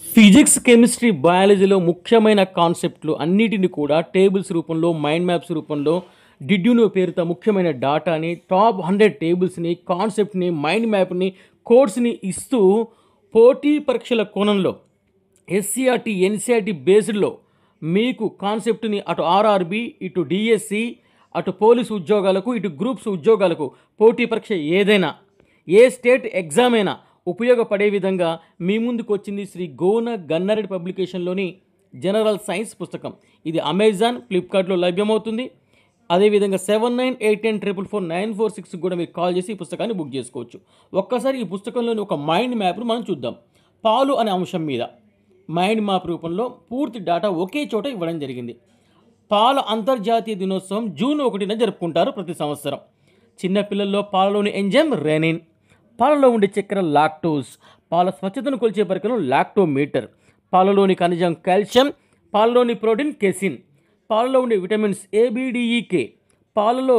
Physics, chemistry, బయాలజీలో ముఖ్యమైన కాన్సెప్ట్లు అన్నిటిని కూడా టేబుల్స్ రూపంలో, మైండ్ మ్యాప్స్ రూపంలో, డిడ్యూనో పేరుతో ముఖ్యమైన డాటాని, టాప్ 100 టేబుల్స్‌ని, కాన్సెప్ట్‌ని, మైండ్ మ్యాప్‌ని, కోడ్స్‌ని ఇస్తూ పోటీ పరీక్షల కోణంలో ఎస్సీఆర్‌టీ, ఎన్‌సీఆర్‌టీ బేస్డ్‌లో మీకు కాన్సెప్ట్‌ని అటు ఆర్ఆర్‌బీ, ఇటు డీఎస్సీ, అటు పోలీసు ఉద్యోగాలకు, ఇటు గ్రూప్స్ ఉద్యోగాలకు పోటీ పరీక్ష ఏదైనా, ఏ స్టేట్ ఎగ్జామ్ అయినా ఉపయోగపడే విధంగా మీ ముందుకు వచ్చింది శ్రీ గోన గన్నారెడ్డి పబ్లికేషన్లోని జనరల్ సైన్స్ పుస్తకం. ఇది అమెజాన్, ఫ్లిప్కార్ట్లో లభ్యమవుతుంది. అదేవిధంగా 7981444946 కూడా మీరు కాల్ చేసి ఈ పుస్తకాన్ని బుక్ చేసుకోవచ్చు. ఒక్కసారి ఈ పుస్తకంలోని ఒక మైండ్ మ్యాప్ను మనం చూద్దాం. పాలు అనే అంశం మీద మైండ్ మ్యాప్ రూపంలో పూర్తి డేటా ఒకే చోట ఇవ్వడం జరిగింది. పాల అంతర్జాతీయ దినోత్సవం జూన్ 1న జరుపుకుంటారు ప్రతి సంవత్సరం. చిన్నపిల్లల్లో పాలలోని ఎంజైమ్ రెనిన్, పాలలో ఉండే చక్కెర లాక్టోజ్, పాల స్వచ్ఛతను కొలిచే పరికరం లాక్టోమీటర్, పాలలోని ఖనిజం కాల్షియం, పాలలోని ప్రోటీన్ కెసిన్, పాలలో ఉండే విటమిన్స్ ఏబిడిఈకే, పాలలో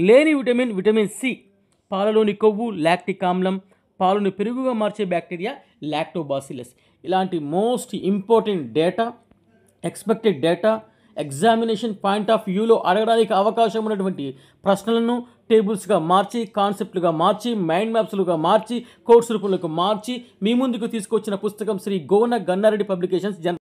లేని విటమిన్ సి, పాలలోని కొవ్వు లాక్టిక్ ఆమ్లం, పాలను పెరుగుగా మార్చే బ్యాక్టీరియా లాక్టోబాసిల్లస్. ఇలాంటి most important data, expected data, examination point of వ్యూలో అడగడానికి అవకాశం ఉన్నటువంటి ప్రశ్నలను టేబుల్స్గా మార్చి, కాన్సెప్ట్లుగా మార్చి, మైండ్ మ్యాప్స్లుగా మార్చి, కోర్స్ రూపంలోకి మార్చి మీ ముందుకు తీసుకొచ్చిన పుస్తకం శ్రీ గోన గన్నారెడ్డి పబ్లికేషన్స్